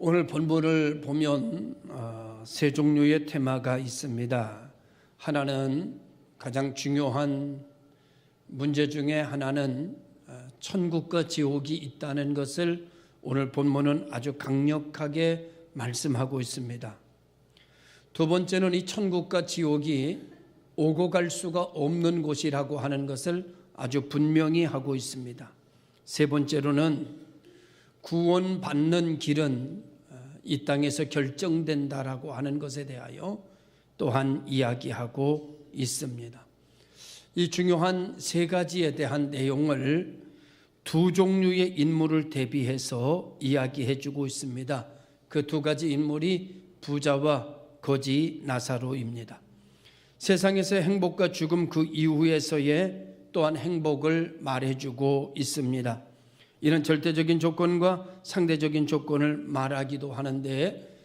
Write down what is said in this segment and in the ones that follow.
오늘 본문을 보면 세 종류의 테마가 있습니다. 하나는 가장 중요한 문제 중에 하나는 천국과 지옥이 있다는 것을 오늘 본문은 아주 강력하게 말씀하고 있습니다. 두 번째는 이 천국과 지옥이 오고 갈 수가 없는 곳이라고 하는 것을 아주 분명히 하고 있습니다. 세 번째로는 구원받는 길은 이 땅에서 결정된다라고 하는 것에 대하여 또한 이야기하고 있습니다. 이 중요한 세 가지에 대한 내용을 두 종류의 인물을 대비해서 이야기해 주고 있습니다. 그 두 가지 인물이 부자와 거지 나사로입니다. 세상에서의 행복과 죽음 그 이후에서의 또한 행복을 말해주고 있습니다. 이런 절대적인 조건과 상대적인 조건을 말하기도 하는데,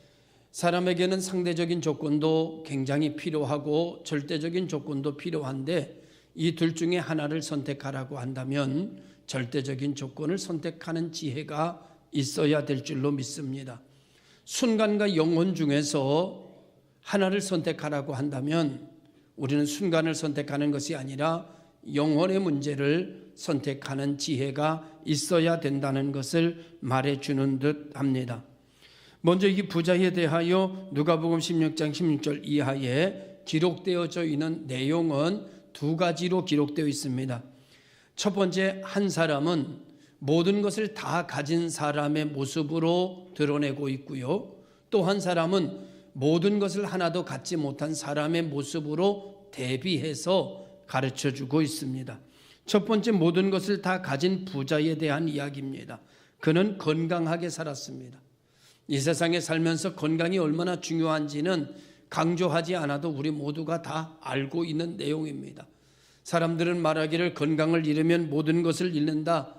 사람에게는 상대적인 조건도 굉장히 필요하고 절대적인 조건도 필요한데, 이 둘 중에 하나를 선택하라고 한다면 절대적인 조건을 선택하는 지혜가 있어야 될 줄로 믿습니다. 순간과 영혼 중에서 하나를 선택하라고 한다면 우리는 순간을 선택하는 것이 아니라 영혼의 문제를 선택하는 지혜가 있어야 된다는 것을 말해주는 듯 합니다. 먼저 이 부자에 대하여 누가복음 16장 16절 이하에 기록되어져 있는 내용은 두 가지로 기록되어 있습니다. 첫 번째, 한 사람은 모든 것을 다 가진 사람의 모습으로 드러내고 있고요. 또 한 사람은 모든 것을 하나도 갖지 못한 사람의 모습으로 대비해서 가르쳐주고 있습니다. 첫 번째, 모든 것을 다 가진 부자에 대한 이야기입니다. 그는 건강하게 살았습니다. 이 세상에 살면서 건강이 얼마나 중요한지는 강조하지 않아도 우리 모두가 다 알고 있는 내용입니다. 사람들은 말하기를 건강을 잃으면 모든 것을 잃는다.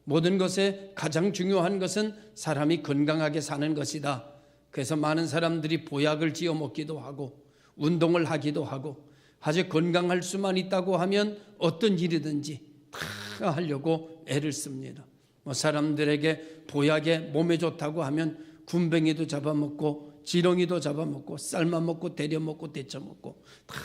모든 것에 가장 중요한 것은 사람이 건강하게 사는 것이다. 그래서 많은 사람들이 보약을 지어 먹기도 하고 운동을 하기도 하고, 아주 건강할 수만 있다고 하면 어떤 일이든지 다 하려고 애를 씁니다. 사람들에게 보약에 몸에 좋다고 하면 군뱅이도 잡아먹고 지렁이도 잡아먹고 삶아 먹고 데려 먹고 데쳐 먹고 다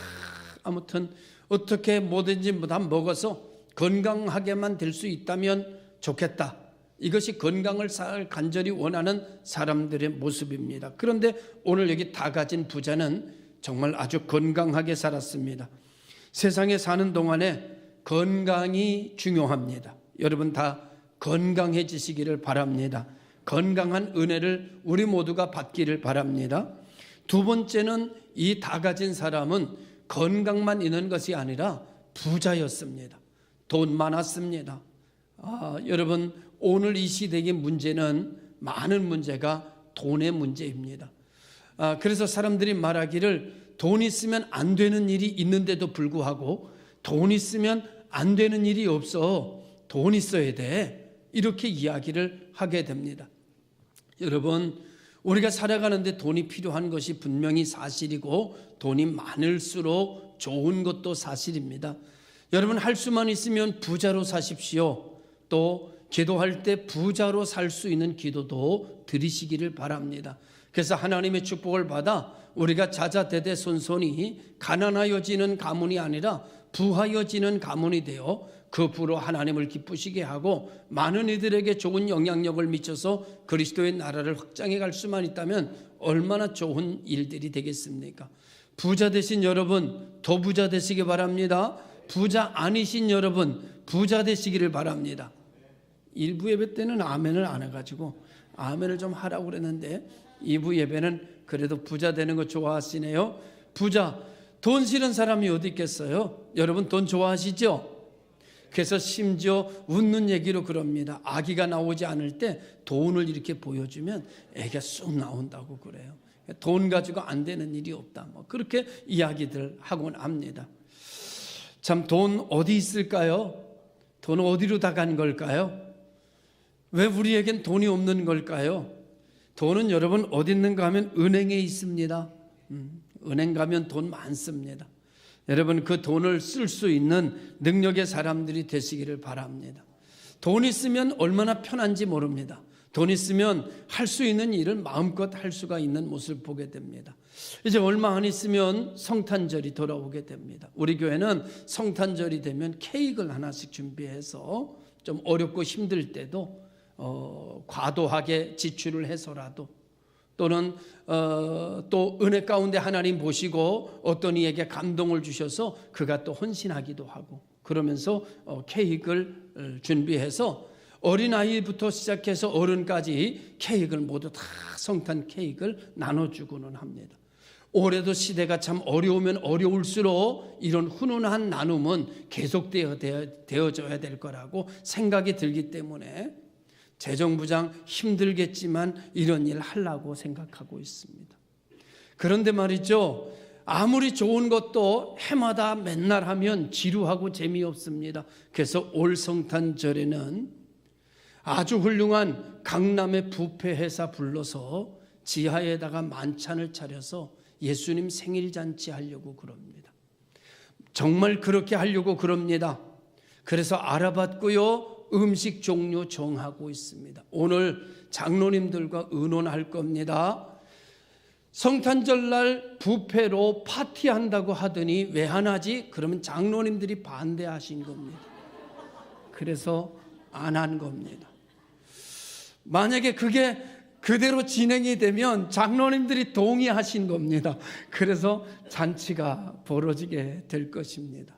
아무튼 어떻게 뭐든지 다 먹어서 건강하게만 될 수 있다면 좋겠다. 이것이 건강을 간절히 원하는 사람들의 모습입니다. 그런데 오늘 여기 다 가진 부자는 정말 아주 건강하게 살았습니다. 세상에 사는 동안에 건강이 중요합니다. 여러분 다 건강해지시기를 바랍니다. 건강한 은혜를 우리 모두가 받기를 바랍니다. 두 번째는 이 다 가진 사람은 건강만 있는 것이 아니라 부자였습니다. 돈 많았습니다. 여러분 오늘 이 시대의 문제는 많은 문제가 돈의 문제입니다. 그래서 사람들이 말하기를 돈 있으면 안 되는 일이 있는데도 불구하고 돈 있으면 안 되는 일이 없어. 돈 있어야 돼. 이렇게 이야기를 하게 됩니다. 여러분, 우리가 살아가는데 돈이 필요한 것이 분명히 사실이고 돈이 많을수록 좋은 것도 사실입니다. 여러분 할 수만 있으면 부자로 사십시오. 또 기도할 때 부자로 살 수 있는 기도도 드리시기를 바랍니다. 그래서 하나님의 축복을 받아 우리가 자자대대손손이 가난하여지는 가문이 아니라 부하여지는 가문이 되어 그 부로 하나님을 기쁘시게 하고 많은 이들에게 좋은 영향력을 미쳐서 그리스도의 나라를 확장해 갈 수만 있다면 얼마나 좋은 일들이 되겠습니까? 부자 되신 여러분 더 부자 되시기 바랍니다. 부자 아니신 여러분 부자 되시기를 바랍니다. 일부 예배 때는 아멘을 안 해가지고 아멘을 좀 하라고 그랬는데 2부 예배는 그래도 부자 되는 거 좋아하시네요. 부자, 돈 싫은 사람이 어디 있겠어요? 여러분 돈 좋아하시죠? 그래서 심지어 웃는 얘기로 그럽니다. 아기가 나오지 않을 때 돈을 이렇게 보여주면 애가 쑥 나온다고 그래요. 돈 가지고 안 되는 일이 없다. 그렇게 이야기들 하곤 합니다. 참 돈 어디 있을까요? 돈은 어디로 다 간 걸까요? 왜 우리에겐 돈이 없는 걸까요? 돈은 여러분 어디 있는가 하면 은행에 있습니다. 은행 가면 돈 많습니다. 여러분 그 돈을 쓸 수 있는 능력의 사람들이 되시기를 바랍니다. 돈 있으면 얼마나 편한지 모릅니다. 돈 있으면 할 수 있는 일을 마음껏 할 수가 있는 모습을 보게 됩니다. 이제 얼마 안 있으면 성탄절이 돌아오게 됩니다. 우리 교회는 성탄절이 되면 케이크를 하나씩 준비해서 좀 어렵고 힘들 때도 과도하게 지출을 해서라도, 또는 또 은혜 가운데 하나님 보시고 어떤 이에게 감동을 주셔서 그가 또 헌신하기도 하고, 그러면서 케이크를 준비해서 어린아이부터 시작해서 어른까지 케이크를 모두 다 성탄 케이크를 나눠주고는 합니다. 올해도 시대가 참 어려우면 어려울수록 이런 훈훈한 나눔은 계속되어져야 될 거라고 생각이 들기 때문에 재정부장 힘들겠지만 이런 일 하려고 생각하고 있습니다. 그런데 말이죠, 아무리 좋은 것도 해마다 맨날 하면 지루하고 재미없습니다. 그래서 올 성탄절에는 아주 훌륭한 강남의 뷔페 회사 불러서 지하에다가 만찬을 차려서 예수님 생일 잔치 하려고 그럽니다. 정말 그렇게 하려고 그럽니다. 그래서 알아봤고요, 음식 종류 정하고 있습니다. 오늘 장로님들과 의논할 겁니다. 성탄절날 뷔페로 파티한다고 하더니 왜 안 하지? 그러면 장로님들이 반대하신 겁니다. 그래서 안 한 겁니다. 만약에 그게 그대로 진행이 되면 장로님들이 동의하신 겁니다. 그래서 잔치가 벌어지게 될 것입니다.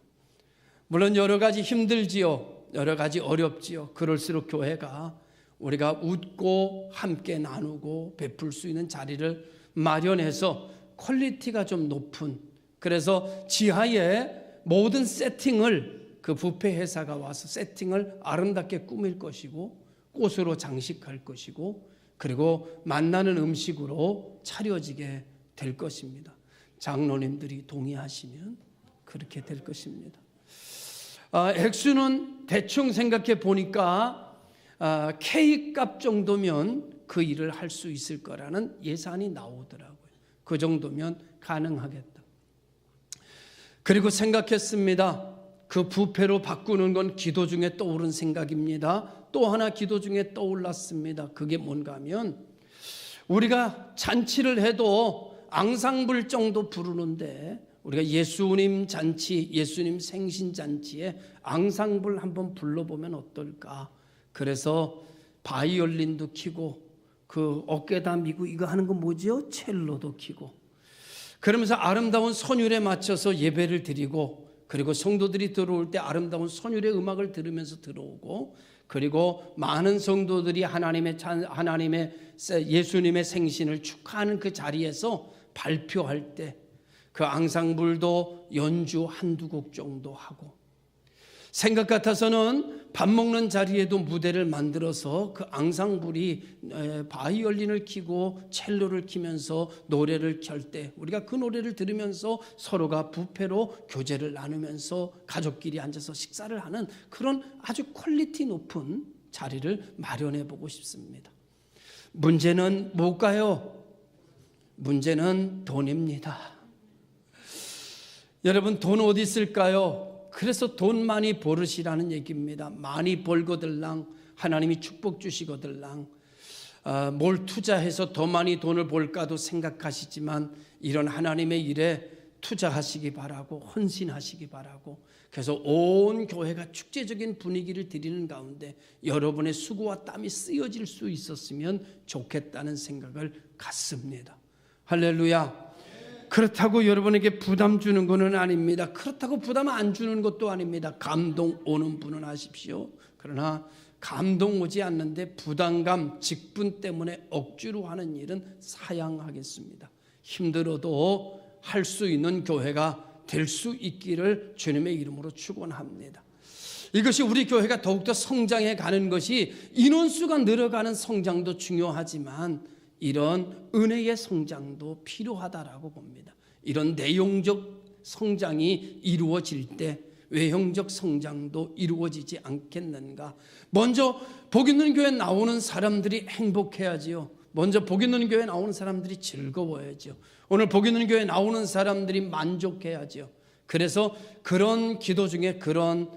물론 여러 가지 힘들지요, 여러 가지 어렵지요. 그럴수록 교회가 우리가 웃고 함께 나누고 베풀 수 있는 자리를 마련해서 퀄리티가 좀 높은, 그래서 지하에 모든 세팅을 그 뷔페 회사가 와서 세팅을 아름답게 꾸밀 것이고, 꽃으로 장식할 것이고, 그리고 만나는 음식으로 차려지게 될 것입니다. 장로님들이 동의하시면 그렇게 될 것입니다. 액수는 대충 생각해 보니까 케이크 값 정도면 그 일을 할 수 있을 거라는 예산이 나오더라고요. 그 정도면 가능하겠다. 그리고 생각했습니다. 그 뷔페로 바꾸는 건 기도 중에 떠오른 생각입니다. 또 하나 기도 중에 떠올랐습니다. 그게 뭔가 하면, 우리가 잔치를 해도 앙상블 정도 부르는데 우리가 예수님 잔치, 예수님 생신 잔치에 앙상블 한번 불러보면 어떨까. 그래서 바이올린도 켜고 그 어깨다 미고 이거 하는 거 뭐지요? 첼로도 켜고, 그러면서 아름다운 선율에 맞춰서 예배를 드리고, 그리고 성도들이 들어올 때 아름다운 선율의 음악을 들으면서 들어오고, 그리고 많은 성도들이 하나님의 예수님의 생신을 축하하는 그 자리에서 발표할 때 그 앙상블도 연주 한두 곡 정도 하고, 생각 같아서는 밥 먹는 자리에도 무대를 만들어서 그 앙상블이 바이올린을 켜고 첼로를 켜면서 노래를 켤 때 우리가 그 노래를 들으면서 서로가 뷔페로 교제를 나누면서 가족끼리 앉아서 식사를 하는 그런 아주 퀄리티 높은 자리를 마련해 보고 싶습니다. 문제는 뭘까요? 문제는 돈입니다. 여러분, 돈 어디 있을까요? 그래서 돈 많이 버르시라는 얘기입니다. 많이 벌거들랑 하나님이 축복 주시거들랑 뭘 투자해서 더 많이 돈을 벌까도 생각하시지만 이런 하나님의 일에 투자하시기 바라고 헌신하시기 바라고, 그래서 온 교회가 축제적인 분위기를 드리는 가운데 여러분의 수고와 땀이 쓰여질 수 있었으면 좋겠다는 생각을 갖습니다. 할렐루야. 그렇다고 여러분에게 부담 주는 것은 아닙니다. 그렇다고 부담 안 주는 것도 아닙니다. 감동 오는 분은 하십시오. 그러나 감동 오지 않는데 부담감, 직분 때문에 억지로 하는 일은 사양하겠습니다. 힘들어도 할 수 있는 교회가 될 수 있기를 주님의 이름으로 축원합니다. 이것이 우리 교회가 더욱더 성장해 가는 것이, 인원수가 늘어가는 성장도 중요하지만 이런 은혜의 성장도 필요하다라고 봅니다. 이런 내용적 성장이 이루어질 때 외형적 성장도 이루어지지 않겠는가. 먼저 복 있는 교회 나오는 사람들이 행복해야지요. 먼저 복 있는 교회 나오는 사람들이 즐거워야죠. 오늘 복 있는 교회 나오는 사람들이 만족해야죠. 그래서 그런 기도 중에 그런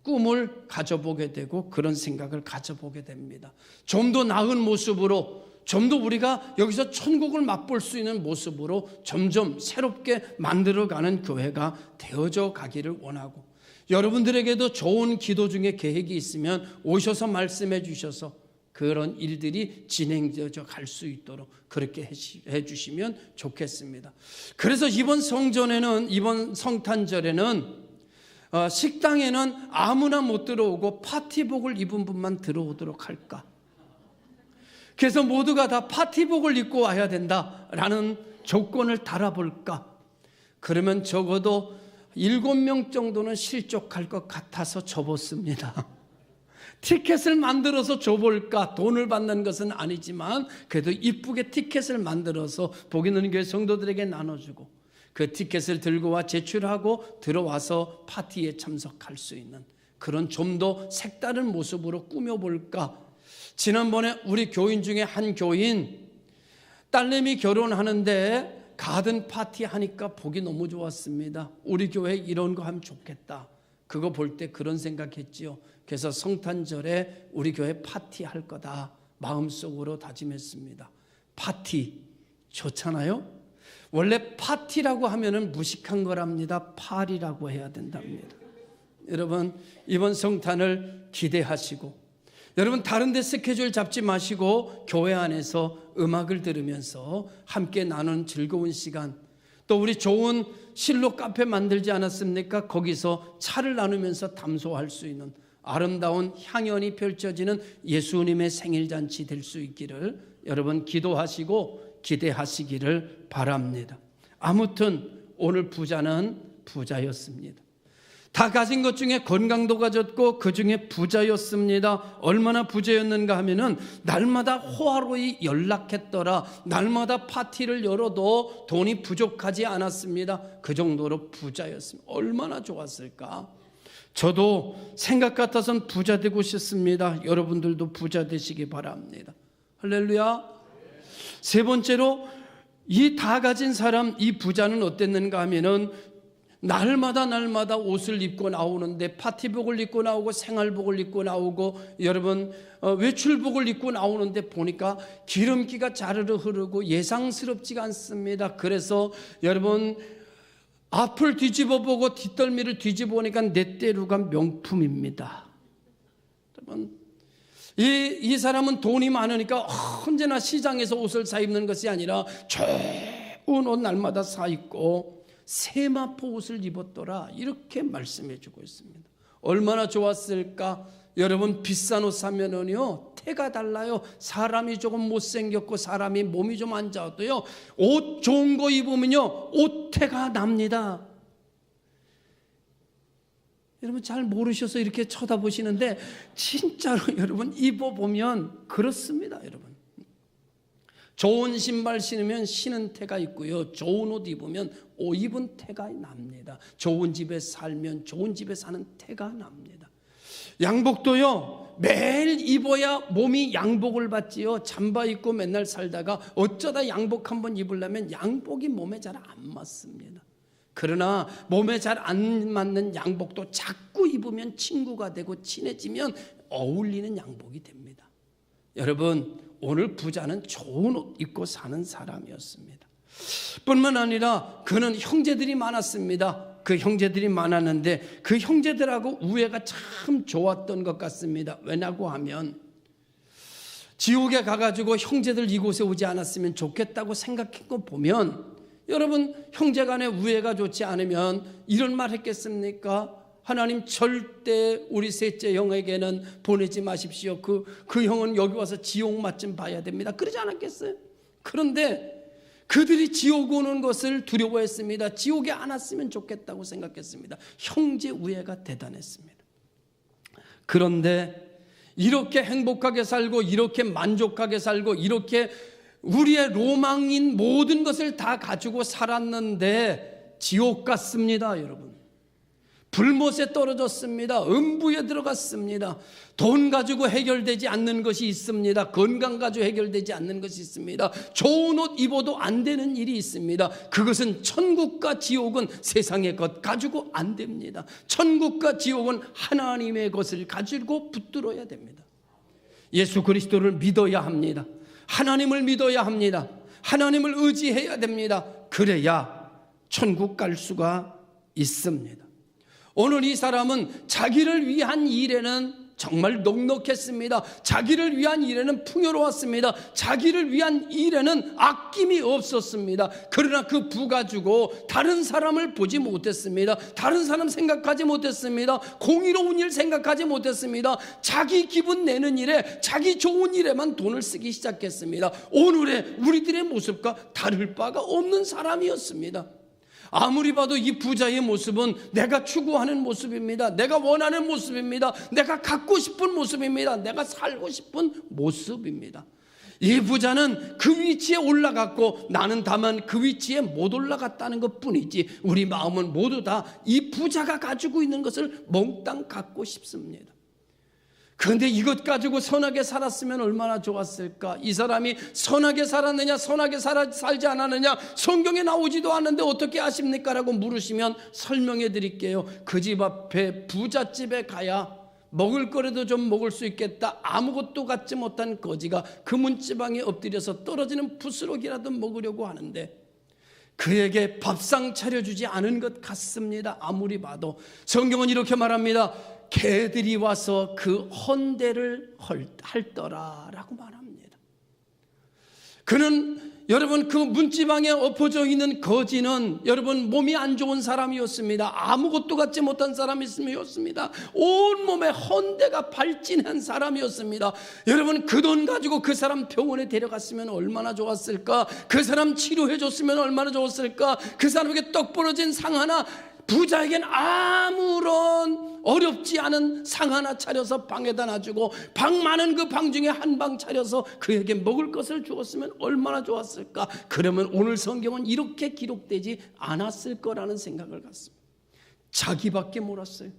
꿈을 가져보게 되고 그런 생각을 가져보게 됩니다. 좀 더 나은 모습으로, 좀 더 우리가 여기서 천국을 맛볼 수 있는 모습으로 점점 새롭게 만들어가는 교회가 되어져 가기를 원하고, 여러분들에게도 좋은 기도 중에 계획이 있으면 오셔서 말씀해 주셔서 그런 일들이 진행되어져 갈 수 있도록 그렇게 해 주시면 좋겠습니다. 그래서 이번 성전에는, 이번 성탄절에는 식당에는 아무나 못 들어오고 파티복을 입은 분만 들어오도록 할까? 그래서 모두가 다 파티복을 입고 와야 된다라는 조건을 달아볼까? 그러면 적어도 7명 정도는 실족할 것 같아서 접었습니다. 티켓을 만들어서 줘볼까? 돈을 받는 것은 아니지만 그래도 이쁘게 티켓을 만들어서 복 있는 교회 성도들에게 나눠주고 그 티켓을 들고 와 제출하고 들어와서 파티에 참석할 수 있는 그런 좀 더 색다른 모습으로 꾸며볼까? 지난번에 우리 교인 중에 한 교인 딸내미 결혼하는데 가든 파티 하니까 보기 너무 좋았습니다. 우리 교회 이런 거 하면 좋겠다. 그거 볼 때 그런 생각했지요. 그래서 성탄절에 우리 교회 파티 할 거다 마음속으로 다짐했습니다. 파티 좋잖아요. 원래 파티라고 하면은 무식한 거랍니다. 파리라고 해야 된답니다. 여러분 이번 성탄을 기대하시고, 여러분 다른 데 스케줄 잡지 마시고 교회 안에서 음악을 들으면서 함께 나눈 즐거운 시간, 또 우리 좋은 실로 카페 만들지 않았습니까? 거기서 차를 나누면서 담소할 수 있는 아름다운 향연이 펼쳐지는 예수님의 생일잔치 될 수 있기를 여러분 기도하시고 기대하시기를 바랍니다. 아무튼 오늘 부자는 부자였습니다. 다 가진 것 중에 건강도 가졌고 그 중에 부자였습니다. 얼마나 부자였는가 하면은 날마다 호화로이 연락했더라. 날마다 파티를 열어도 돈이 부족하지 않았습니다. 그 정도로 부자였습니다. 얼마나 좋았을까? 저도 생각 같아서는 부자 되고 싶습니다. 여러분들도 부자 되시기 바랍니다. 할렐루야. 세 번째로 이 다 가진 사람, 이 부자는 어땠는가 하면은 날마다 옷을 입고 나오는데 파티복을 입고 나오고 생활복을 입고 나오고 여러분 외출복을 입고 나오는데 보니까 기름기가 자르르 흐르고 예상스럽지가 않습니다. 그래서 여러분 앞을 뒤집어 보고 뒷덜미를 뒤집어 보니까 넷대루가 명품입니다. 여러분 이 사람은 돈이 많으니까 언제나 시장에서 옷을 사 입는 것이 아니라 좋은 옷 날마다 사 입고 세마포 옷을 입었더라, 이렇게 말씀해 주고 있습니다. 얼마나 좋았을까? 여러분 비싼 옷 사면은요 태가 달라요. 사람이 조금 못생겼고 사람이 몸이 좀 안 좋아도요 옷 좋은 거 입으면요 옷태가 납니다. 여러분 잘 모르셔서 이렇게 쳐다보시는데 진짜로 여러분 입어보면 그렇습니다. 여러분 좋은 신발 신으면 신은 태가 있고요, 좋은 옷 입으면 옷 입은 태가 납니다. 좋은 집에 살면 좋은 집에 사는 태가 납니다. 양복도요 매일 입어야 몸이 양복을 받지요. 잠바 입고 맨날 살다가 어쩌다 양복 한번 입으려면 양복이 몸에 잘 안 맞습니다. 그러나 몸에 잘 안 맞는 양복도 자꾸 입으면 친구가 되고 친해지면 어울리는 양복이 됩니다. 여러분 오늘 부자는 좋은 옷 입고 사는 사람이었습니다. 뿐만 아니라 그는 형제들이 많았습니다. 그 형제들이 많았는데 그 형제들하고 우애가 참 좋았던 것 같습니다. 왜냐고 하면 지옥에 가가지고 형제들 이곳에 오지 않았으면 좋겠다고 생각한 거 보면 여러분 형제 간의 우애가 좋지 않으면 이런 말 했겠습니까? 하나님 절대 우리 셋째 형에게는 보내지 마십시오. 그 형은 여기 와서 지옥 맛 좀 봐야 됩니다. 그러지 않았겠어요? 그런데 그들이 지옥 오는 것을 두려워했습니다. 지옥에 안 왔으면 좋겠다고 생각했습니다. 형제 우애가 대단했습니다. 그런데 이렇게 행복하게 살고 이렇게 만족하게 살고 이렇게 우리의 로망인 모든 것을 다 가지고 살았는데 지옥 같습니다. 여러분 불못에 떨어졌습니다. 음부에 들어갔습니다. 돈 가지고 해결되지 않는 것이 있습니다. 건강 가지고 해결되지 않는 것이 있습니다. 좋은 옷 입어도 안 되는 일이 있습니다. 그것은 천국과 지옥은 세상의 것 가지고 안 됩니다. 천국과 지옥은 하나님의 것을 가지고 붙들어야 됩니다. 예수 그리스도를 믿어야 합니다. 하나님을 믿어야 합니다. 하나님을 의지해야 됩니다. 그래야 천국 갈 수가 있습니다. 오늘 이 사람은 자기를 위한 일에는 정말 넉넉했습니다. 자기를 위한 일에는 풍요로웠습니다. 자기를 위한 일에는 아낌이 없었습니다. 그러나 그 부 가지고 다른 사람을 보지 못했습니다. 다른 사람 생각하지 못했습니다. 공의로운 일 생각하지 못했습니다. 자기 기분 내는 일에, 자기 좋은 일에만 돈을 쓰기 시작했습니다. 오늘의 우리들의 모습과 다를 바가 없는 사람이었습니다. 아무리 봐도 이 부자의 모습은 내가 추구하는 모습입니다. 내가 원하는 모습입니다. 내가 갖고 싶은 모습입니다. 내가 살고 싶은 모습입니다. 이 부자는 그 위치에 올라갔고 나는 다만 그 위치에 못 올라갔다는 것 뿐이지, 우리 마음은 모두 다 이 부자가 가지고 있는 것을 몽땅 갖고 싶습니다. 그런데 이것 가지고 선하게 살았으면 얼마나 좋았을까? 이 사람이 선하게 살았느냐, 선하게 살지 않았느냐, 성경에 나오지도 않는데 어떻게 아십니까? 라고 물으시면 설명해 드릴게요. 그 집 앞에 부잣집에 가야 먹을 거라도 좀 먹을 수 있겠다. 아무것도 갖지 못한 거지가 그 문지방에 엎드려서 떨어지는 부스러기라도 먹으려고 하는데 그에게 밥상 차려주지 않은 것 같습니다. 아무리 봐도. 성경은 이렇게 말합니다. 개들이 와서 그 헌대를 핥더라라고 말합니다. 그는 여러분 그 문지방에 엎어져 있는 거지는 여러분 몸이 안 좋은 사람이었습니다. 아무것도 갖지 못한 사람이었습니다. 온몸에 헌대가 발진한 사람이었습니다. 여러분 그 돈 가지고 그 사람 병원에 데려갔으면 얼마나 좋았을까? 그 사람 치료해 줬으면 얼마나 좋았을까? 그 사람에게 떡 부러진 상 하나, 부자에겐 아무런 어렵지 않은 상 하나 차려서 방에다 놔주고 방 많은 그 방 중에 한 방 차려서 그에게 먹을 것을 주었으면 얼마나 좋았을까? 그러면 오늘 성경은 이렇게 기록되지 않았을 거라는 생각을 갖습니다. 자기밖에 몰랐어요.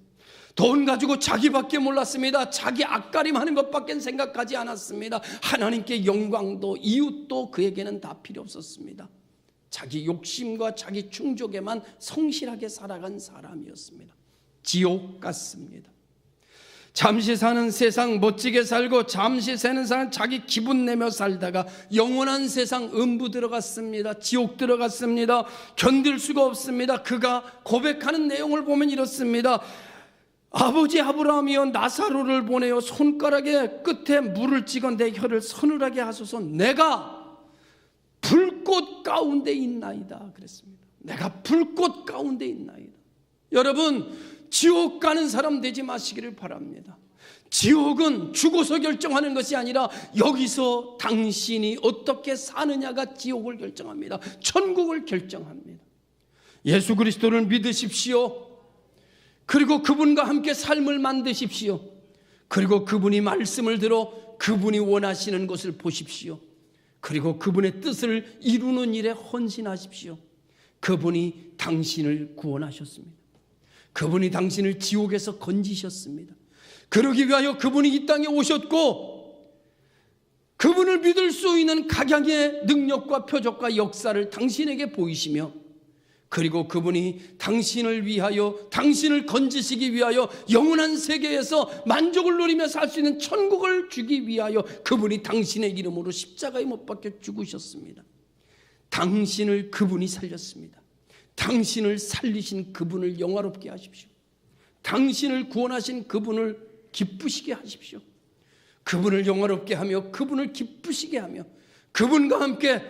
돈 가지고 자기밖에 몰랐습니다. 자기 앞가림하는 것밖에 생각하지 않았습니다. 하나님께 영광도 이웃도 그에게는 다 필요 없었습니다. 자기 욕심과 자기 충족에만 성실하게 살아간 사람이었습니다. 지옥 같습니다. 잠시 사는 세상 멋지게 살고 잠시 사는 세상 자기 기분 내며 살다가 영원한 세상 음부 들어갔습니다. 지옥 들어갔습니다. 견딜 수가 없습니다. 그가 고백하는 내용을 보면 이렇습니다. 아버지 아브라함이여 나사로를 보내어 손가락에 끝에 물을 찍어 내 혀를 서늘하게 하소서. 내가 불꽃 가운데 있나이다 그랬습니다. 내가 불꽃 가운데 있나이다. 여러분 지옥 가는 사람 되지 마시기를 바랍니다. 지옥은 죽어서 결정하는 것이 아니라 여기서 당신이 어떻게 사느냐가 지옥을 결정합니다. 천국을 결정합니다. 예수 그리스도를 믿으십시오. 그리고 그분과 함께 삶을 만드십시오. 그리고 그분이 말씀을 들어 그분이 원하시는 것을 보십시오. 그리고 그분의 뜻을 이루는 일에 헌신하십시오. 그분이 당신을 구원하셨습니다. 그분이 당신을 지옥에서 건지셨습니다. 그러기 위하여 그분이 이 땅에 오셨고 그분을 믿을 수 있는 각양의 능력과 표적과 역사를 당신에게 보이시며 그리고 그분이 당신을 위하여 당신을 건지시기 위하여 영원한 세계에서 만족을 누리며 살 수 있는 천국을 주기 위하여 그분이 당신의 이름으로 십자가에 못 박혀 죽으셨습니다. 당신을 그분이 살렸습니다. 당신을 살리신 그분을 영화롭게 하십시오. 당신을 구원하신 그분을 기쁘시게 하십시오. 그분을 영화롭게 하며 그분을 기쁘시게 하며 그분과 함께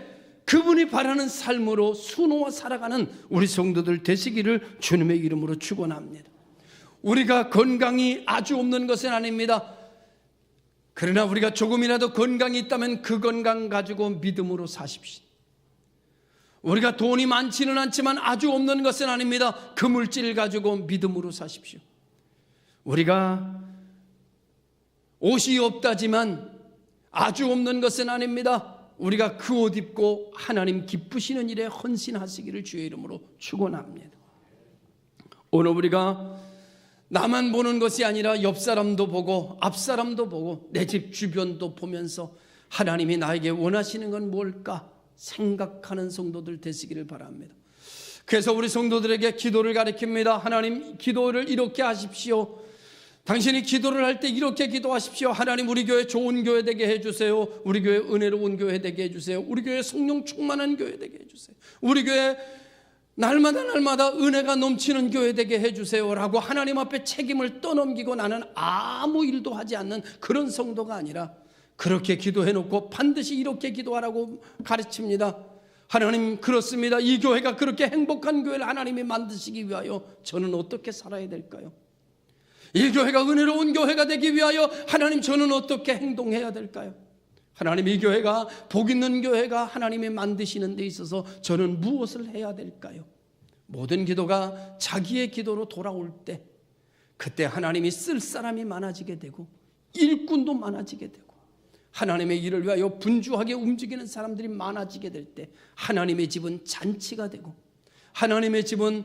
그분이 바라는 삶으로 순호와 살아가는 우리 성도들 되시기를 주님의 이름으로 축원합니다. 우리가 건강이 아주 없는 것은 아닙니다. 그러나 우리가 조금이라도 건강이 있다면 그 건강 가지고 믿음으로 사십시오. 우리가 돈이 많지는 않지만 아주 없는 것은 아닙니다. 그 물질을 가지고 믿음으로 사십시오. 우리가 옷이 없다지만 아주 없는 것은 아닙니다. 우리가 그 옷 입고 하나님 기쁘시는 일에 헌신하시기를 주의 이름으로 축원합니다. 오늘 우리가 나만 보는 것이 아니라 옆 사람도 보고 앞 사람도 보고 내 집 주변도 보면서 하나님이 나에게 원하시는 건 뭘까 생각하는 성도들 되시기를 바랍니다. 그래서 우리 성도들에게 기도를 가르칩니다. 하나님, 기도를 이렇게 하십시오. 당신이 기도를 할 때 이렇게 기도하십시오. 하나님, 우리 교회 좋은 교회 되게 해주세요. 우리 교회 은혜로운 교회 되게 해주세요. 우리 교회 성령 충만한 교회 되게 해주세요. 우리 교회 날마다 은혜가 넘치는 교회 되게 해주세요 라고 하나님 앞에 책임을 떠넘기고 나는 아무 일도 하지 않는 그런 성도가 아니라 그렇게 기도해놓고 반드시 이렇게 기도하라고 가르칩니다. 하나님, 그렇습니다. 이 교회가 그렇게 행복한 교회를 하나님이 만드시기 위하여 저는 어떻게 살아야 될까요? 이 교회가 은혜로운 교회가 되기 위하여 하나님, 저는 어떻게 행동해야 될까요? 하나님, 이 교회가 복 있는 교회가 하나님이 만드시는 데 있어서 저는 무엇을 해야 될까요? 모든 기도가 자기의 기도로 돌아올 때 그때 하나님이 쓸 사람이 많아지게 되고 일꾼도 많아지게 되고 하나님의 일을 위하여 분주하게 움직이는 사람들이 많아지게 될 때 하나님의 집은 잔치가 되고 하나님의 집은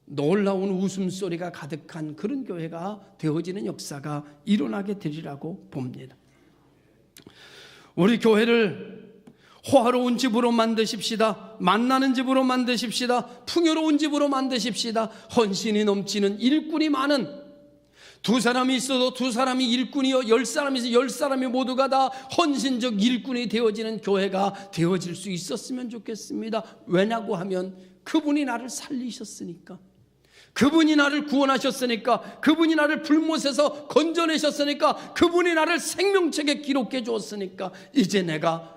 놀라운 웃음소리가 가득한 그런 교회가 되어지는 역사가 일어나게 되리라고 봅니다. 우리 교회를 호화로운 집으로 만드십시다. 만나는 집으로 만드십시다. 풍요로운 집으로 만드십시다. 헌신이 넘치는 일꾼이 많은, 두 사람이 있어도 두 사람이 일꾼이요 10사람이 있어 10사람이 모두가 다 헌신적 일꾼이 되어지는 교회가 되어질 수 있었으면 좋겠습니다. 왜냐고 하면 그분이 나를 살리셨으니까, 그분이 나를 구원하셨으니까, 그분이 나를 불못에서 건져내셨으니까, 그분이 나를 생명책에 기록해 주었으니까 이제 내가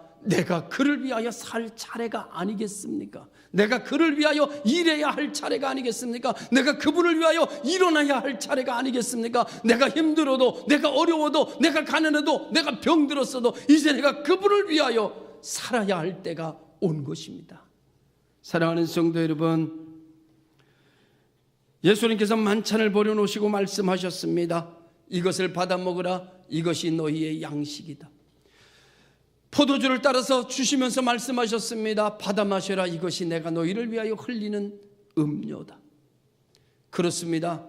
그를 위하여 살 차례가 아니겠습니까? 내가 그를 위하여 일해야 할 차례가 아니겠습니까? 내가 그분을 위하여 일어나야 할 차례가 아니겠습니까? 내가 힘들어도, 내가 어려워도, 내가 가난해도, 내가 병들었어도 이제 내가 그분을 위하여 살아야 할 때가 온 것입니다. 사랑하는 성도 여러분, 예수님께서 만찬을 버려놓으시고 말씀하셨습니다. 이것을 받아 먹으라. 이것이 너희의 양식이다. 포도주를 따라서 주시면서 말씀하셨습니다. 받아 마셔라. 이것이 내가 너희를 위하여 흘리는 음료다. 그렇습니다.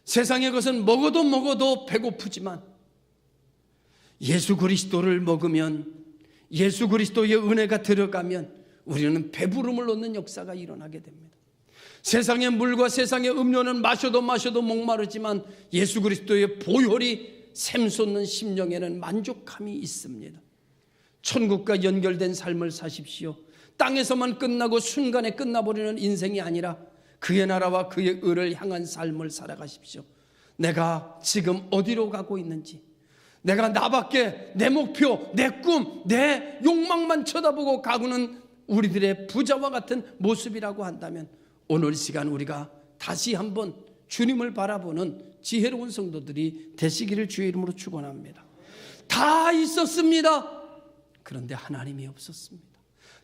세상의 것은 먹어도 배고프지만 예수 그리스도를 먹으면, 예수 그리스도의 은혜가 들어가면 우리는 배부름을 얻는 역사가 일어나게 됩니다. 세상의 물과 세상의 음료는 마셔도 목마르지만 예수 그리스도의 보혈이 샘솟는 심령에는 만족함이 있습니다. 천국과 연결된 삶을 사십시오. 땅에서만 끝나고 순간에 끝나버리는 인생이 아니라 그의 나라와 그의 의를 향한 삶을 살아가십시오. 내가 지금 어디로 가고 있는지, 내가 나밖에 내 목표, 내 꿈, 내 욕망만 쳐다보고 가고는 우리들의 부자와 같은 모습이라고 한다면 오늘 시간 우리가 다시 한번 주님을 바라보는 지혜로운 성도들이 되시기를 주의 이름으로 축원합니다. 다 있었습니다. 그런데 하나님이 없었습니다.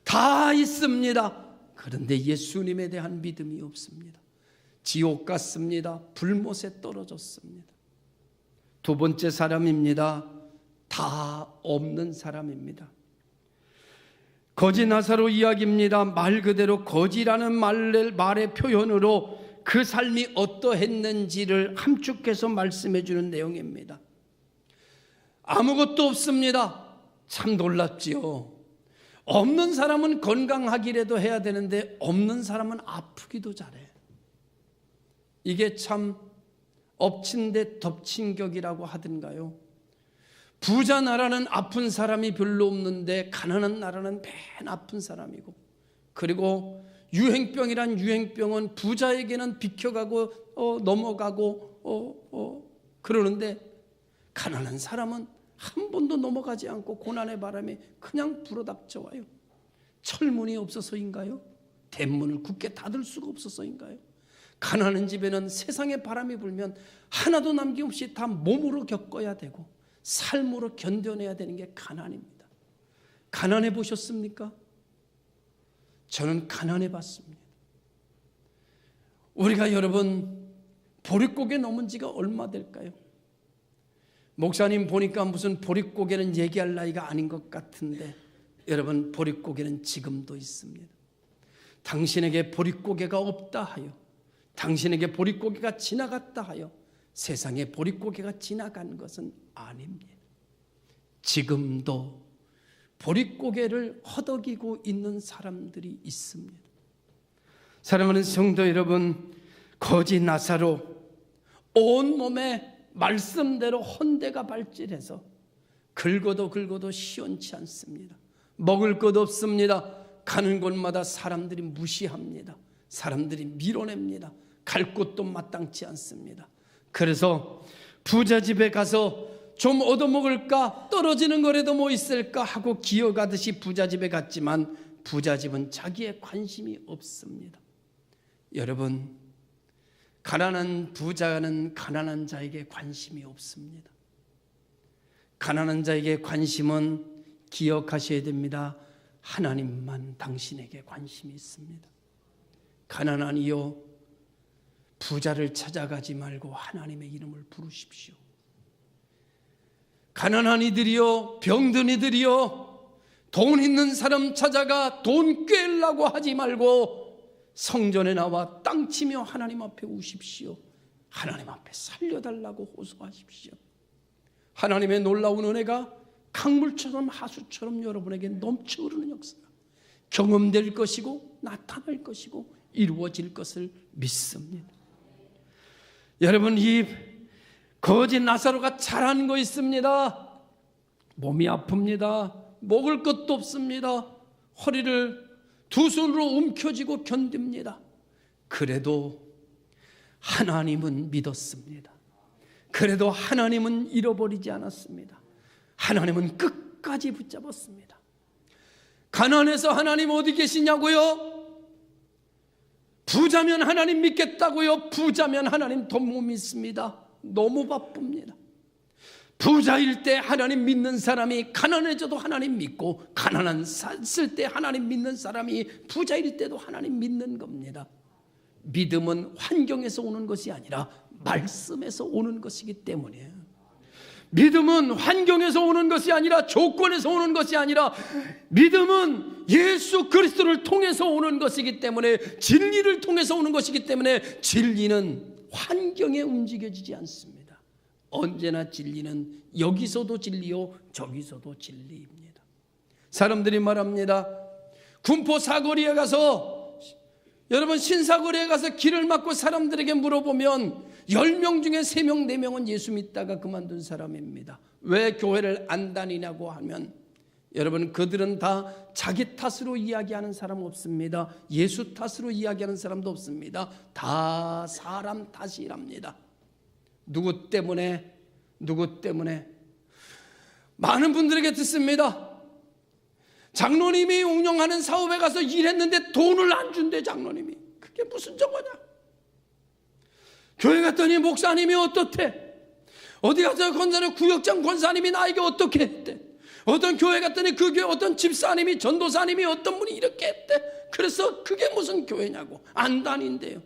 다 있습니다. 그런데 예수님에 대한 믿음이 없습니다. 지옥 같습니다. 불못에 떨어졌습니다. 두 번째 사람입니다. 다 없는 사람입니다. 거지 나사로 이야기입니다. 말 그대로 거지라는 말의 표현으로 그 삶이 어떠했는지를 함축해서 말씀해 주는 내용입니다. 아무것도 없습니다. 참 놀랍지요. 없는 사람은 건강하기라도 해야 되는데 없는 사람은 아프기도 잘해. 이게 참 엎친 데 덮친 격이라고 하던가요. 부자 나라는 아픈 사람이 별로 없는데 가난한 나라는 맨 아픈 사람이고, 그리고 유행병이란 유행병은 부자에게는 비켜가고 넘어가고 그러는데 가난한 사람은 한 번도 넘어가지 않고 고난의 바람에 그냥 불어닥쳐와요. 철문이 없어서인가요? 대문을 굳게 닫을 수가 없어서인가요? 가난한 집에는 세상의 바람이 불면 하나도 남김없이 다 몸으로 겪어야 되고 삶으로 견뎌내야 되는 게 가난입니다. 가난해 보셨습니까? 저는 가난해 봤습니다. 우리가 여러분 보릿고개 넘은 지가 얼마 될까요? 목사님 보니까 무슨 보릿고개는 얘기할 나이가 아닌 것 같은데 여러분, 보릿고개는 지금도 있습니다. 당신에게 보릿고개가 없다 하여 당신에게 보릿고개가 지나갔다 하여 세상에 보릿고개가 지나간 것은 아닙니다. 지금도 보릿고개를 허덕이고 있는 사람들이 있습니다. 사랑하는 성도 여러분, 거지 나사로 온몸에 말씀대로 헌대가 발질해서 긁어도 시원치 않습니다. 먹을 것 없습니다. 가는 곳마다 사람들이 무시합니다. 사람들이 밀어냅니다. 갈 곳도 마땅치 않습니다. 그래서 부자 집에 가서 좀 얻어먹을까, 떨어지는 거라도 뭐 있을까 하고 기어가듯이 부자 집에 갔지만 부자 집은 자기의 관심이 없습니다. 여러분, 가난한 부자는 가난한 자에게 관심이 없습니다. 가난한 자에게 관심은 기억하셔야 됩니다. 하나님만 당신에게 관심이 있습니다. 가난한 이요, 부자를 찾아가지 말고 하나님의 이름을 부르십시오. 가난한 이들이요, 병든 이들이요, 돈 있는 사람 찾아가 돈 꿰려고 하지 말고 성전에 나와 땅치며 하나님 앞에 우십시오. 하나님 앞에 살려달라고 호소하십시오. 하나님의 놀라운 은혜가 강물처럼 하수처럼 여러분에게 넘쳐 흐르는 역사가 경험될 것이고 나타날 것이고 이루어질 것을 믿습니다. 여러분, 이 거지 나사로가 잘한 거 있습니다. 몸이 아픕니다. 먹을 것도 없습니다. 허리를 두 손으로 움켜쥐고 견딥니다. 그래도 하나님은 믿었습니다. 그래도 하나님은 잃어버리지 않았습니다. 하나님은 끝까지 붙잡았습니다. 가난해서 하나님 어디 계시냐고요? 부자면 하나님 믿겠다고요? 부자면 하나님 더 못 믿습니다. 너무 바쁩니다. 부자일 때 하나님 믿는 사람이 가난해져도 하나님 믿고, 가난했을 때 하나님 믿는 사람이 부자일 때도 하나님 믿는 겁니다. 믿음은 환경에서 오는 것이 아니라 말씀에서 오는 것이기 때문이에요. 믿음은 환경에서 오는 것이 아니라 조건에서 오는 것이 아니라 믿음은 예수 그리스도를 통해서 오는 것이기 때문에, 진리를 통해서 오는 것이기 때문에 진리는 환경에 움직여지지 않습니다. 언제나 진리는 여기서도 진리요 저기서도 진리입니다. 사람들이 말합니다. 군포 사거리에 가서, 여러분 신사거리에 가서 길을 막고 사람들에게 물어보면 10명 중에 3명 4명은 예수 믿다가 그만둔 사람입니다. 왜 교회를 안 다니냐고 하면, 여러분 그들은 다 자기 탓으로 이야기하는 사람 없습니다. 예수 탓으로 이야기하는 사람도 없습니다. 다 사람 탓이랍니다. 누구 때문에? 많은 분들에게 듣습니다. 장로님이 운영하는 사업에 가서 일했는데 돈을 안 준대. 장로님이 그게 무슨 저거냐? 교회 갔더니 목사님이 어떻대? 어디 가서 건설의 구역장 권사님이 나에게 어떻게 했대? 어떤 교회 갔더니 그 교회 어떤 집사님이, 전도사님이, 어떤 분이 이렇게 했대. 그래서 그게 무슨 교회냐고 안 다닌대요.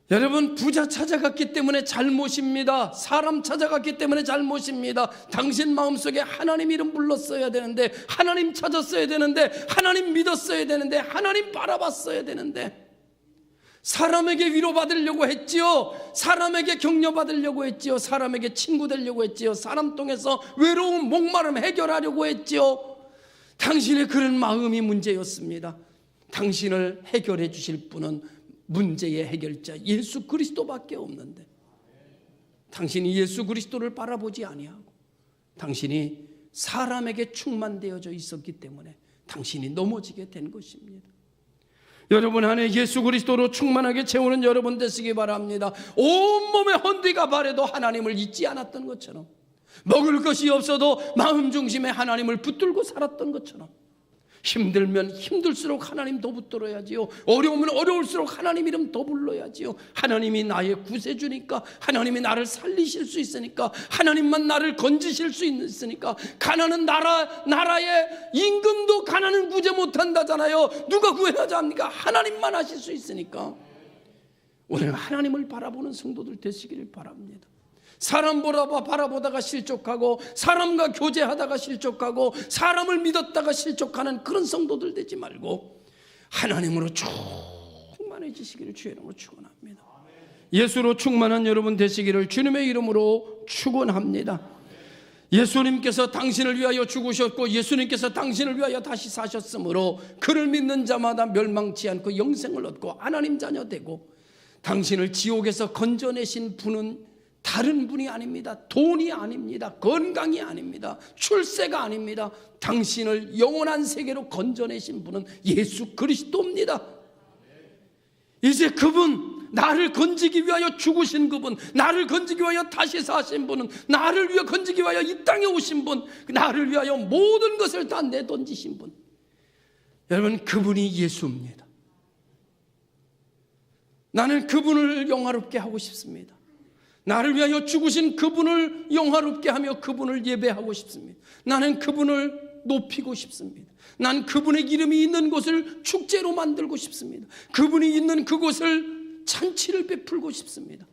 여러분, 부자 찾아갔기 때문에 잘못입니다. 사람 찾아갔기 때문에 잘못입니다. 당신 마음속에 하나님 이름 불렀어야 되는데, 하나님 찾았어야 되는데, 하나님 믿었어야 되는데, 하나님 바라봤어야 되는데, 사람에게 위로받으려고 했지요. 사람에게 격려받으려고 했지요. 사람에게 친구 되려고 했지요. 사람 통해서 외로움, 목마름 해결하려고 했지요. 당신의 그런 마음이 문제였습니다. 당신을 해결해 주실 분은 문제의 해결자 예수 그리스도밖에 없는데, 당신이 예수 그리스도를 바라보지 아니하고 당신이 사람에게 충만되어져 있었기 때문에 당신이 넘어지게 된 것입니다. 여러분 안에 예수 그리스도로 충만하게 채우는 여러분 되시기 바랍니다. 온몸에 헌뒤가 바래도 하나님을 잊지 않았던 것처럼, 먹을 것이 없어도 마음 중심에 하나님을 붙들고 살았던 것처럼, 힘들면 힘들수록 하나님 더 붙들어야지요. 어려우면 어려울수록 하나님 이름 더 불러야지요. 하나님이 나의 구세주니까, 하나님이 나를 살리실 수 있으니까, 하나님만 나를 건지실 수 있으니까. 가난은 나라의 임금도 가난은 구제 못한다잖아요. 누가 구해하자 합니까? 하나님만 하실 수 있으니까. 우리는 하나님을 바라보는 성도들 되시기를 바랍니다. 사람 바라보다가 실족하고, 사람과 교제하다가 실족하고, 사람을 믿었다가 실족하는 그런 성도들 되지 말고 하나님으로 충만해지시기를 주의 이름으로 축원합니다. 예수로 충만한 여러분 되시기를 주님의 이름으로 축원합니다. 예수님께서 당신을 위하여 죽으셨고 예수님께서 당신을 위하여 다시 사셨으므로 그를 믿는 자마다 멸망치 않고 영생을 얻고 하나님 자녀 되고, 당신을 지옥에서 건져내신 분은 다른 분이 아닙니다. 돈이 아닙니다. 건강이 아닙니다. 출세가 아닙니다. 당신을 영원한 세계로 건져내신 분은 예수 그리스도입니다. 이제 그분, 나를 건지기 위하여 죽으신 그분, 나를 건지기 위하여 다시 사신 분은, 나를 위하여 건지기 위하여 이 땅에 오신 분, 나를 위하여 모든 것을 다 내던지신 분, 여러분 그분이 예수입니다. 나는 그분을 영화롭게 하고 싶습니다. 나를 위하여 죽으신 그분을 영화롭게 하며 그분을 예배하고 싶습니다. 나는 그분을 높이고 싶습니다. 난 그분의 이름이 있는 곳을 축제로 만들고 싶습니다. 그분이 있는 그곳을 잔치를 베풀고 싶습니다.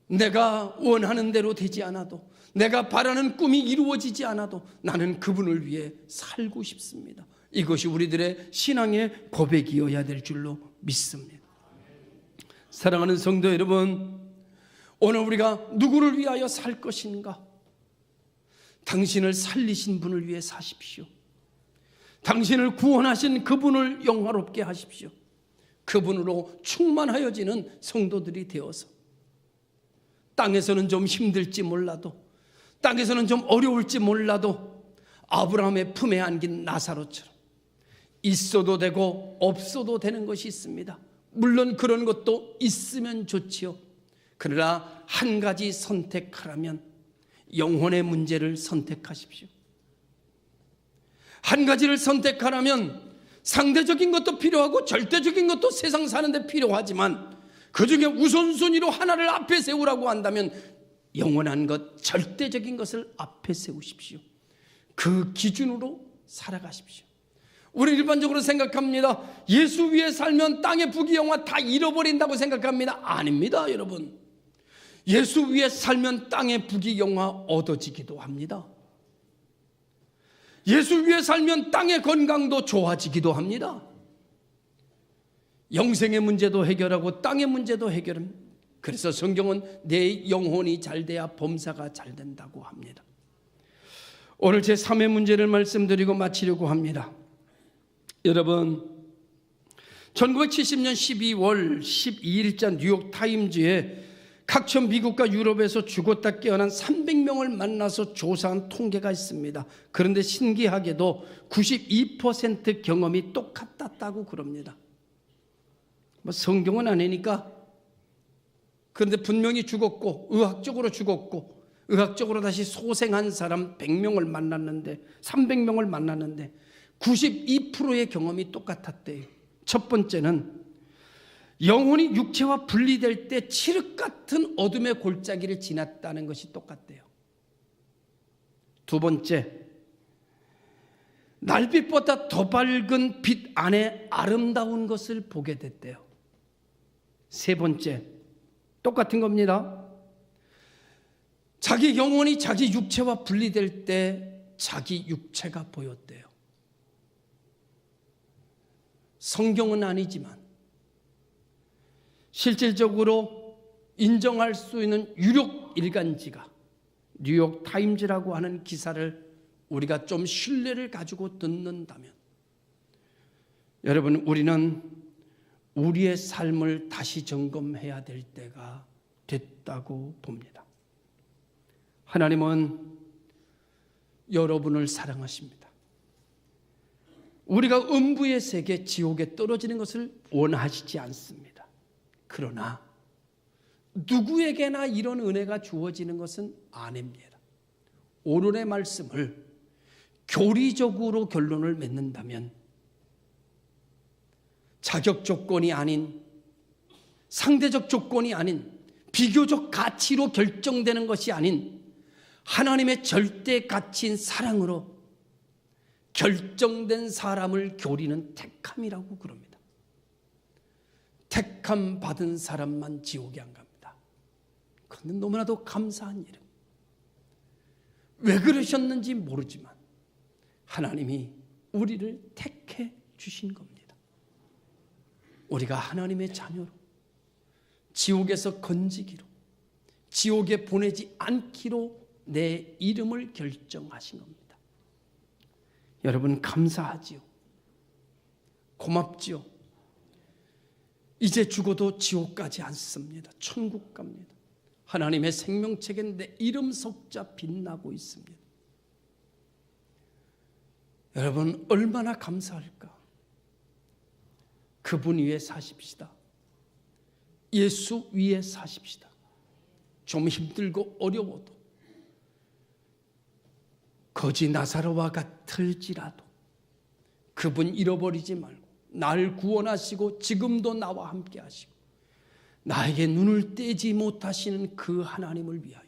내가 원하는 대로 되지 않아도, 내가 바라는 꿈이 이루어지지 않아도 나는 그분을 위해 살고 싶습니다. 이것이 우리들의 신앙의 고백이어야 될 줄로 믿습니다. 사랑하는 성도 여러분, 오늘 우리가 누구를 위하여 살 것인가? 당신을 살리신 분을 위해 사십시오. 당신을 구원하신 그분을 영화롭게 하십시오. 그분으로 충만하여지는 성도들이 되어서, 땅에서는 좀 힘들지 몰라도, 땅에서는 좀 어려울지 몰라도 아브라함의 품에 안긴 나사로처럼 있어도 되고 없어도 되는 것이 있습니다. 물론 그런 것도 있으면 좋지요. 그러나 한 가지 선택하라면 영혼의 문제를 선택하십시오. 한 가지를 선택하라면 상대적인 것도 필요하고 절대적인 것도 세상 사는데 필요하지만, 그 중에 우선순위로 하나를 앞에 세우라고 한다면 영원한 것, 절대적인 것을 앞에 세우십시오. 그 기준으로 살아가십시오. 우리 일반적으로 생각합니다. 예수 위에 살면 땅의 부귀영화 다 잃어버린다고 생각합니다. 아닙니다, 여러분. 예수 위에 살면 땅의 부귀영화 얻어지기도 합니다. 예수 위에 살면 땅의 건강도 좋아지기도 합니다. 영생의 문제도 해결하고 땅의 문제도 해결합니다. 그래서 성경은 내 영혼이 잘 돼야 범사가 잘 된다고 합니다. 오늘 제 3의 문제를 말씀드리고 마치려고 합니다. 여러분, 1970년 12월 12일자 뉴욕타임즈에 각처 미국과 유럽에서 죽었다 깨어난 300명을 만나서 조사한 통계가 있습니다. 그런데 신기하게도 92% 경험이 똑같았다고 그럽니다. 뭐 성경은 아니니까. 그런데 분명히 죽었고, 의학적으로 죽었고, 의학적으로 다시 소생한 사람 100명을 만났는데, 300명을 만났는데 92%의 경험이 똑같았대요. 첫 번째는 영혼이 육체와 분리될 때 칠흑 같은 어둠의 골짜기를 지났다는 것이 똑같대요. 두 번째, 날빛보다 더 밝은 빛 안에 아름다운 것을 보게 됐대요. 세 번째, 똑같은 겁니다. 자기 영혼이 자기 육체와 분리될 때 자기 육체가 보였대요. 성경은 아니지만 실질적으로 인정할 수 있는 유력 일간지가 뉴욕 타임즈라고 하는 기사를 우리가 좀 신뢰를 가지고 듣는다면, 여러분, 우리는 우리의 삶을 다시 점검해야 될 때가 됐다고 봅니다. 하나님은 여러분을 사랑하십니다. 우리가 음부의 세계, 지옥에 떨어지는 것을 원하시지 않습니다. 그러나 누구에게나 이런 은혜가 주어지는 것은 아닙니다. 오늘의 말씀을 교리적으로 결론을 맺는다면, 자격 조건이 아닌, 상대적 조건이 아닌, 비교적 가치로 결정되는 것이 아닌 하나님의 절대 가치인 사랑으로 결정된 사람을 교리는 택함이라고 그럽니다. 택함 받은 사람만 지옥에 안 갑니다. 그런데 너무나도 감사한 일은, 왜 그러셨는지 모르지만 하나님이 우리를 택해 주신 겁니다. 우리가 하나님의 자녀로 지옥에서 건지기로, 지옥에 보내지 않기로 내 이름을 결정하신 겁니다. 여러분 감사하지요? 고맙지요? 이제 죽어도 지옥 가지 않습니다. 천국 갑니다. 하나님의 생명책에 내 이름 석자 빛나고 있습니다. 여러분 얼마나 감사할까? 그분 위에 사십시다. 예수 위에 사십시다. 좀 힘들고 어려워도, 거지 나사로와 같을지라도 그분 잃어버리지 말고 날 구원하시고 지금도 나와 함께 하시고 나에게 눈을 떼지 못하시는 그 하나님을 위하여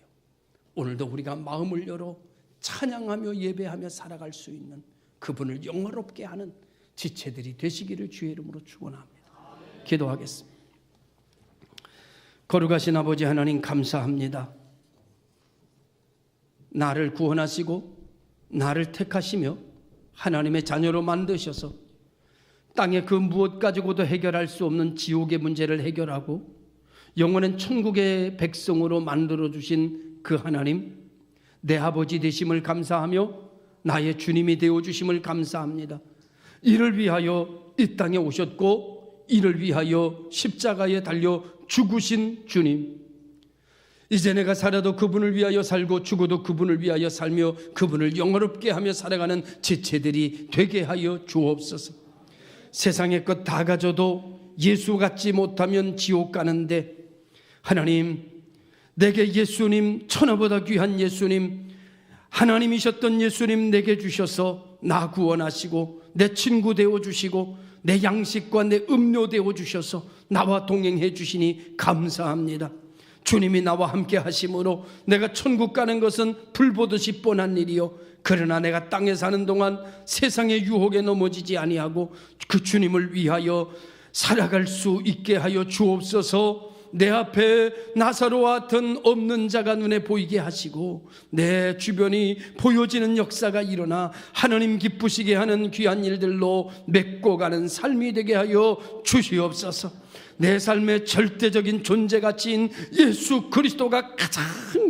오늘도 우리가 마음을 열어 찬양하며 예배하며 살아갈 수 있는 그분을 영화롭게 하는 지체들이 되시기를 주의 이름으로 축원합니다. 기도하겠습니다. 거룩하신 아버지 하나님 감사합니다. 나를 구원하시고 나를 택하시며 하나님의 자녀로 만드셔서 땅의 그 무엇 가지고도 해결할 수 없는 지옥의 문제를 해결하고 영원한 천국의 백성으로 만들어주신 그 하나님, 내 아버지 되심을 감사하며 나의 주님이 되어주심을 감사합니다. 이를 위하여 이 땅에 오셨고 이를 위하여 십자가에 달려 죽으신 주님, 이제 내가 살아도 그분을 위하여 살고 죽어도 그분을 위하여 살며 그분을 영화롭게 하며 살아가는 지체들이 되게 하여 주옵소서. 세상의 것 다 가져도 예수 같지 못하면 지옥 가는데 하나님, 내게 예수님, 천하보다 귀한 예수님, 하나님이셨던 예수님 내게 주셔서 나 구원하시고 내 친구 되어주시고 내 양식과 내 음료 되어주셔서 나와 동행해 주시니 감사합니다. 주님이 나와 함께 하심으로 내가 천국 가는 것은 불보듯이 뻔한 일이요, 그러나 내가 땅에 사는 동안 세상의 유혹에 넘어지지 아니하고 그 주님을 위하여 살아갈 수 있게 하여 주옵소서. 내 앞에 나사로와 같은 없는 자가 눈에 보이게 하시고 내 주변이 보여지는 역사가 일어나 하나님 기쁘시게 하는 귀한 일들로 맺고 가는 삶이 되게 하여 주시옵소서. 내 삶의 절대적인 존재가치인 예수 그리스도가 가장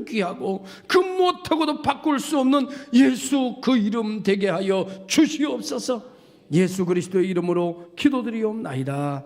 귀하고 그 못하고도 바꿀 수 없는 예수 그 이름 되게 하여 주시옵소서. 예수 그리스도의 이름으로 기도드리옵나이다.